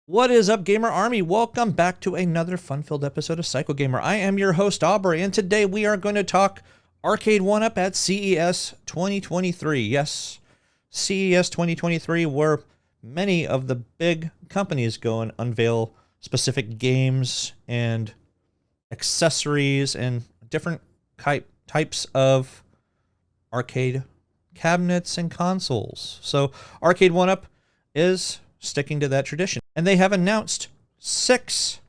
What is up, Gamer Army? Welcome back to another fun-filled episode of Psycho Gamer. I am your host, Aubrey, and today we are going to talk Arcade1up at CES 2023. Yes, CES 2023, where many of the big companies go and unveil specific games and accessories and different types of arcade cabinets and consoles. So Arcade1up is sticking to that tradition. And they have announced 6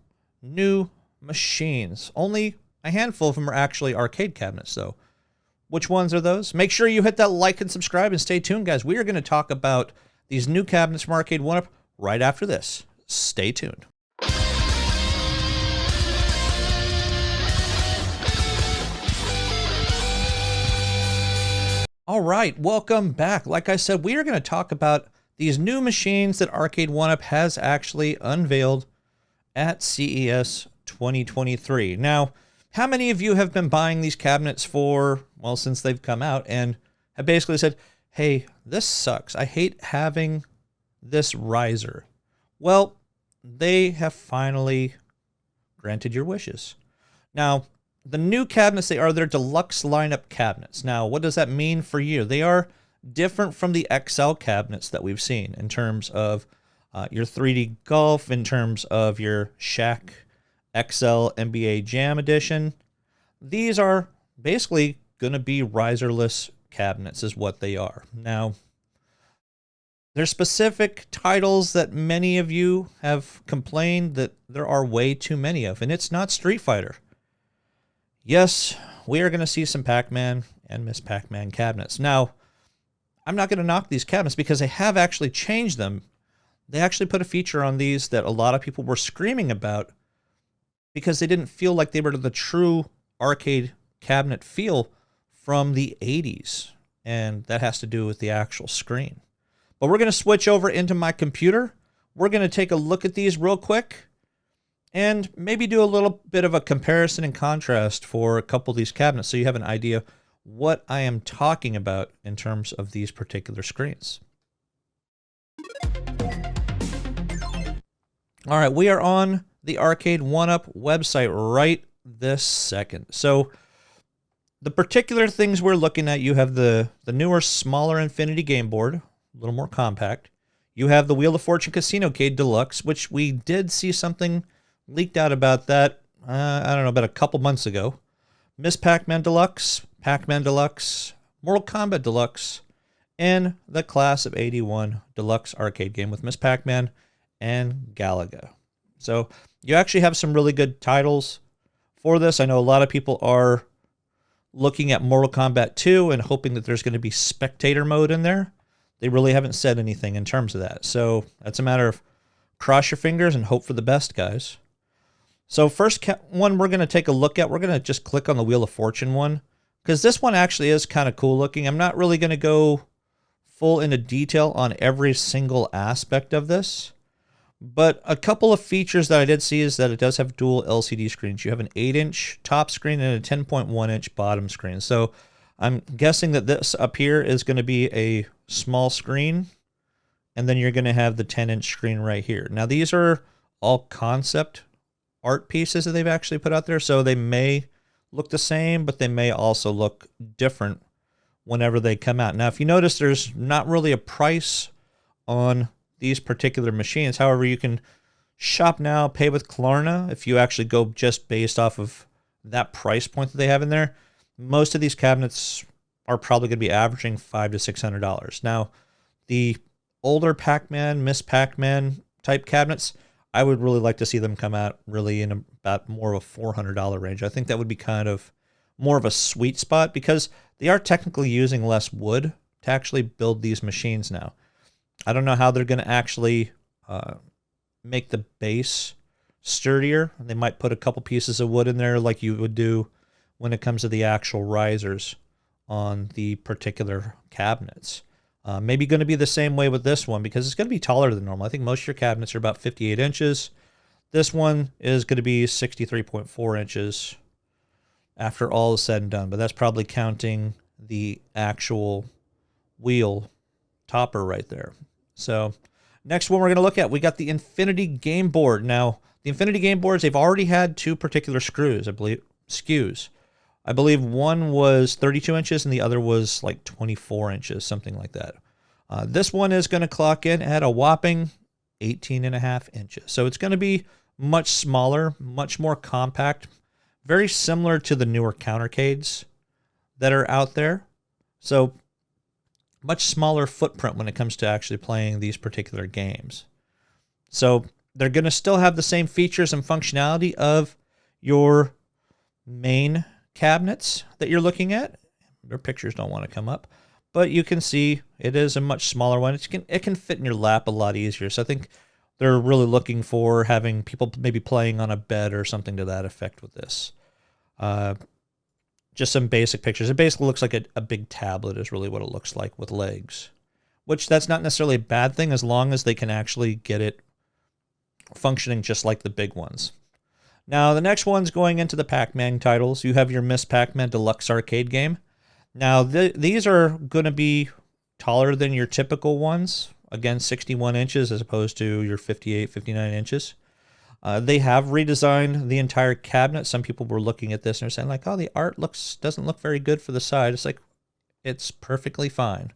new machines. Only a handful of them are actually arcade cabinets, though. Which ones are those? Make sure you hit that like and subscribe and stay tuned, guys. We are going to talk about these new cabinets from Arcade1up right after this. Stay tuned. All right, welcome back. Like I said, we are going to talk about these new machines that Arcade1up has actually unveiled at CES 2023. Now, how many of you have been buying these cabinets for, well, since they've come out and have basically said, hey, this sucks. I hate having this riser. Well, they have finally granted your wishes. Now, the new cabinets, they are their deluxe lineup cabinets. Now, what does that mean for you? They are different from the XL cabinets that we've seen in terms of your 3D Golf, in terms of your Shaq XL NBA Jam Edition. These are basically going to be riserless cabinets is what they are. Now, there's specific titles that many of you have complained that there are way too many of, and it's not Street Fighter. Yes, we are going to see some Pac-Man and Miss Pac-Man cabinets. Now, I'm not going to knock these cabinets because they have actually changed them. They actually put a feature on these that a lot of people were screaming about because they didn't feel like they were the true arcade cabinet feel from the 80s. And that has to do with the actual screen. But we're going to switch over into my computer. We're going to take a look at these real quick and maybe do a little bit of a comparison and contrast for a couple of these cabinets so you have an idea what I am talking about in terms of these particular screens. All right, we are on the Arcade1up website right this second. So the particular things we're looking at, you have the newer, smaller Infinity game board, a little more compact. You have the Wheel of Fortune Casinocade Deluxe, which we did see something leaked out about that, I don't know, about a couple months ago. Miss Pac-Man Deluxe, Pac-Man Deluxe, Mortal Kombat Deluxe, and the Class of 81 Deluxe arcade game with Miss Pac-Man and Galaga. So you actually have some really good titles for this. I know a lot of people are looking at Mortal Kombat 2 and hoping that there's going to be spectator mode in there. They really haven't said anything in terms of that. So that's a matter of cross your fingers and hope for the best, guys. So first one we're going to take a look at, we're going to just click on the Wheel of Fortune one, because this one actually is kind of cool looking. I'm not really going to go full into detail on every single aspect of this, but a couple of features that I did see is that it does have dual LCD screens. You have an 8-inch top screen and a 10.1-inch bottom screen. So I'm guessing that this up here is going to be a small screen, and then you're going to have the 10-inch screen right here. Now, these are all concept art pieces that they've actually put out there, so they may look the same, but they may also look different whenever they come out. Now, if you notice, there's not really a price on these particular machines. However, you can shop now, pay with Klarna if you actually go just based off of that price point that they have in there. Most of these cabinets are probably going to be averaging $500 to $600. Now, the older Pac-Man, Miss Pac-Man type cabinets, I would really like to see them come out really in about more of a $400 range. I think that would be kind of more of a sweet spot because they are technically using less wood to actually build these machines now. I don't know how they're going to actually make the base sturdier. They might put a couple pieces of wood in there like you would do when it comes to the actual risers on the particular cabinets. Maybe going to be the same way with this one because it's going to be taller than normal. I think most of your cabinets are about 58 inches. This one is going to be 63.4 inches after all is said and done, but that's probably counting the actual wheel topper right there. So Next one we're going to look at, we got the Infinity Game Board. Now, the Infinity Game Boards, they've already had two particular SKUs. I believe one was 32 inches and the other was like 24 inches, something like that. This one is going to clock in at a whopping 18.5 inches. So it's going to be much smaller, much more compact, very similar to the newer Casinocades that are out there. So much smaller footprint when it comes to actually playing these particular games. So they're going to still have the same features and functionality of your main cabinets that you're looking at. Their pictures don't want to come up, but you can see it is a much smaller one. It can fit in your lap a lot easier. So I think they're really looking for having people maybe playing on a bed or something to that effect with this. Just some basic pictures. It basically looks like a big tablet is really what it looks like with legs, which that's not necessarily a bad thing as long as they can actually get it functioning just like the big ones. Now, the next one's going into the Pac-Man titles. You have your Miss Pac-Man Deluxe Arcade game. Now, these are going to be taller than your typical ones. Again, 61 inches as opposed to your 58, 59 inches. They have redesigned the entire cabinet. Some people were looking at this and they're saying like, oh, the art doesn't look very good for the side. It's like, it's perfectly fine.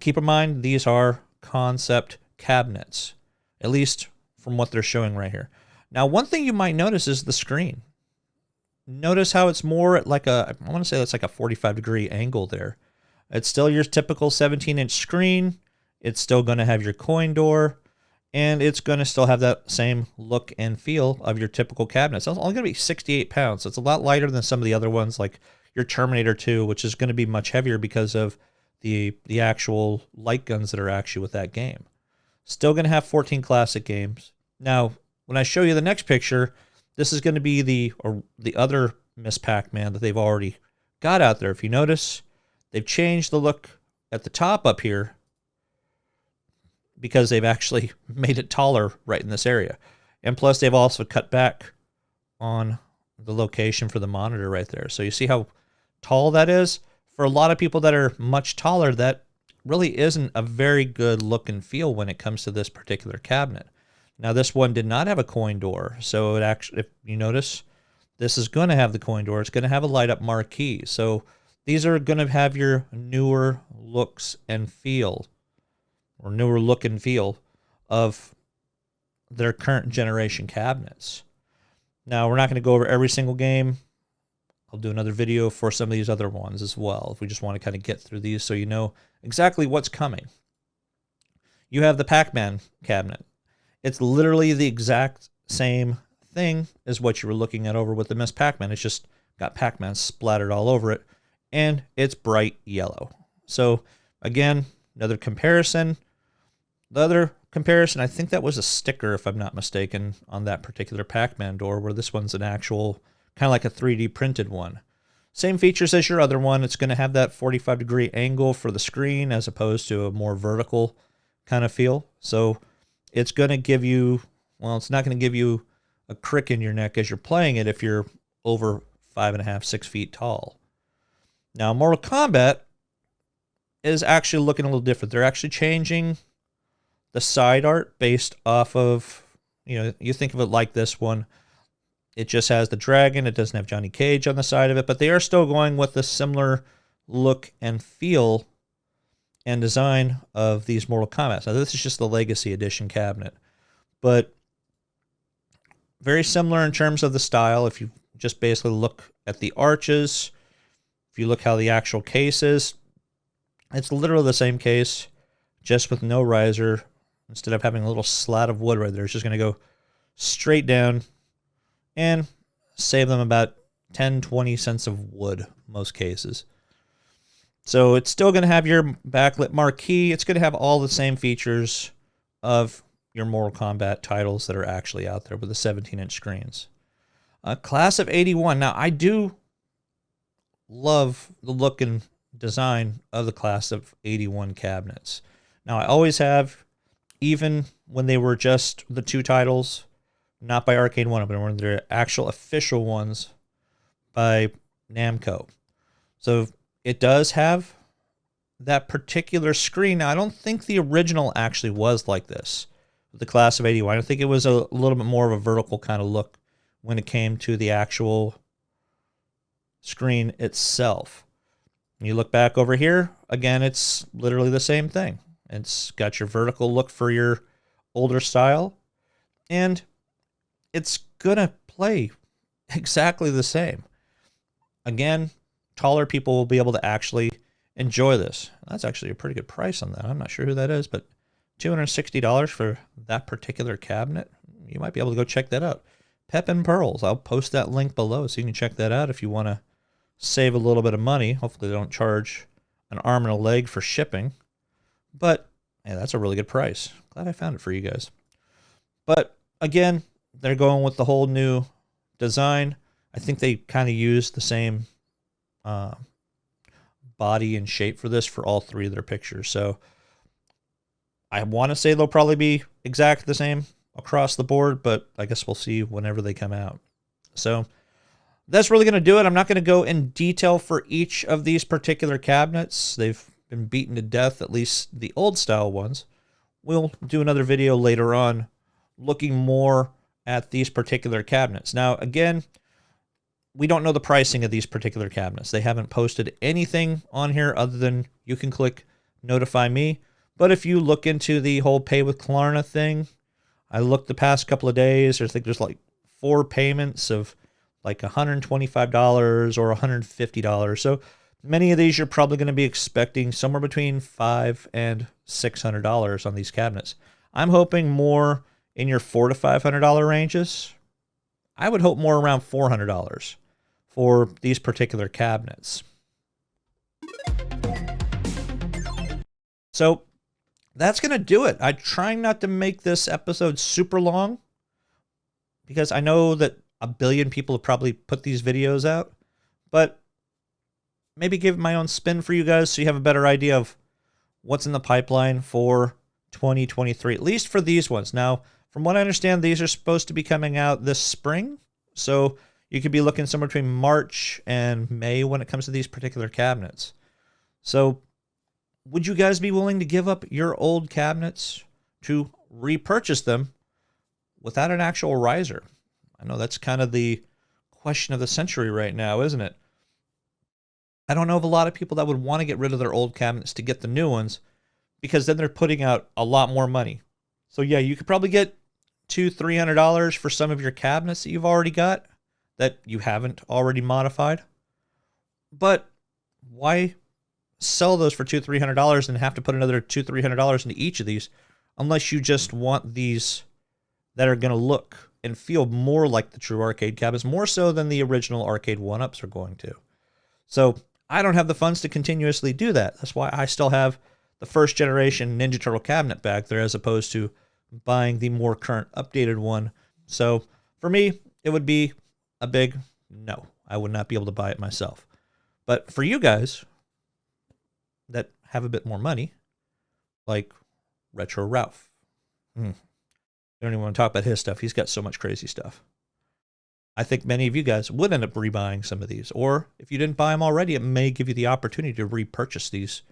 Keep in mind, these are concept cabinets, at least from what they're showing right here. Now, one thing you might notice is the screen. Notice how it's more at like I want to say it's like a 45-degree angle there. It's still your typical 17-inch screen. It's still going to have your coin door. And it's going to still have that same look and feel of your typical cabinet. It's only going to be 68 pounds. So it's a lot lighter than some of the other ones like your Terminator 2, which is going to be much heavier because of the actual light guns that are actually with that game. Still going to have 14 classic games. Now, when I show you the next picture, this is going to be the other Miss Pac-Man that they've already got out there. If you notice, they've changed the look at the top up here because they've actually made it taller right in this area. And plus, they've also cut back on the location for the monitor right there. So you see how tall that is? For a lot of people that are much taller, that really isn't a very good look and feel when it comes to this particular cabinet. Now, this one did not have a coin door. So it actually, if you notice, this is going to have the coin door. It's going to have a light-up marquee. So these are going to have your newer looks and feel, or newer look and feel of their current generation cabinets. Now, we're not going to go over every single game. I'll do another video for some of these other ones as well, if we just want to kind of get through these so you know exactly what's coming. You have the Pac-Man cabinet. It's literally the exact same thing as what you were looking at over with the Miss Pac-Man. It's just got Pac-Man splattered all over it, and it's bright yellow. So, again, another comparison. The other comparison, I think that was a sticker, if I'm not mistaken, on that particular Pac-Man door, where this one's an actual, kind of like a 3D printed one. Same features as your other one. It's going to have that 45-degree angle for the screen as opposed to a more vertical kind of feel. So it's going to give you, well, it's not going to give you a crick in your neck as you're playing it if you're over 5.5, 6 feet tall. Now, Mortal Kombat is actually looking a little different. They're actually changing the side art based off of, you think of it like this one. It just has the dragon. It doesn't have Johnny Cage on the side of it, but they are still going with the similar look and feel and design of these Mortal Kombat. Now, this is just the Legacy Edition cabinet, but very similar in terms of the style. If you just basically look at the arches, if you look how the actual case is, it's literally the same case, just with no riser. Instead of having a little slat of wood right there, it's just going to go straight down and save them about 10, 20 cents of wood, most cases. So it's still going to have your backlit marquee. It's going to have all the same features of your Mortal Kombat titles that are actually out there with the 17-inch screens. Class of 81. Now, I do love the look and design of the Class of 81 cabinets. Now, I always have, even when they were just the two titles, not by Arcade1up, but when they're actual official ones by Namco. So it does have that particular screen. Now, I don't think the original actually was like this with the class of 81. I think it was a little bit more of a vertical kind of look when it came to the actual screen itself. You look back over here, again, it's literally the same thing. It's got your vertical look for your older style, and it's gonna play exactly the same. Again, taller people will be able to actually enjoy this. That's actually a pretty good price on that. I'm not sure who that is, but $260 for that particular cabinet. You might be able to go check that out. Pep and Pearls. I'll post that link below so you can check that out if you want to save a little bit of money. Hopefully they don't charge an arm and a leg for shipping. But yeah, that's a really good price. Glad I found it for you guys. But again, they're going with the whole new design. I think they kind of used the same body and shape for this for all three of their pictures. So I want to say they'll probably be exactly the same across the board, but I guess we'll see whenever they come out. So that's really going to do it. I'm not going to go in detail for each of these particular cabinets. They've been beaten to death, at least the old style ones. We'll do another video later on looking more at these particular cabinets. Now, again, we don't know the pricing of these particular cabinets. They haven't posted anything on here other than you can click notify me. But if you look into the whole pay with Klarna thing, I looked the past couple of days. I think there's like 4 payments of like $125 or $150. So many of these you're probably going to be expecting somewhere between $500 and $600 on these cabinets. I'm hoping more in your $400 to $500 ranges. I would hope more around $400 for these particular cabinets. So that's going to do it. I'm trying not to make this episode super long because I know that a billion people have probably put these videos out, but maybe give my own spin for you guys so you have a better idea of what's in the pipeline for 2023, at least for these ones. Now, from what I understand, these are supposed to be coming out this spring, so you could be looking somewhere between March and May when it comes to these particular cabinets. So would you guys be willing to give up your old cabinets to repurchase them without an actual riser? I know that's kind of the question of the century right now, isn't it? I don't know of a lot of people that would want to get rid of their old cabinets to get the new ones because then they're putting out a lot more money. So yeah, you could probably get $200-$300 for some of your cabinets that you've already got that you haven't already modified. But why sell those for $200-$300 and have to put another $200-$300 into each of these unless you just want these that are going to look and feel more like the true arcade cabinets, more so than the original Arcade1ups are going to. So I don't have the funds to continuously do that. That's why I still have the first generation Ninja Turtle cabinet back there as opposed to buying the more current updated one. So for me, it would be a big no. I would not be able to buy it myself. But for you guys that have a bit more money, like Retro Ralph, I don't even want to talk about his stuff. He's got so much crazy stuff. I think many of you guys would end up rebuying some of these. Or if you didn't buy them already, it may give you the opportunity to repurchase these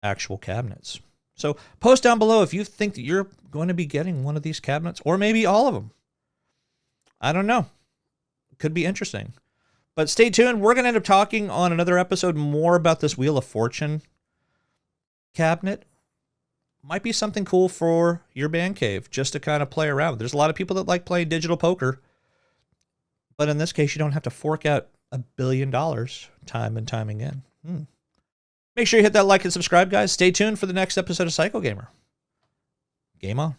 actual cabinets. So post down below if you think that you're going to be getting one of these cabinets, or maybe all of them. I don't know. Could be interesting. But stay tuned. We're going to end up talking on another episode more about this Wheel of Fortune cabinet. Might be something cool for your man cave just to kind of play around. There's a lot of people that like playing digital poker. But in this case, you don't have to fork out $1 billion time and time again. Make sure you hit that like and subscribe, guys. Stay tuned for the next episode of Psycho Gamer. Game on.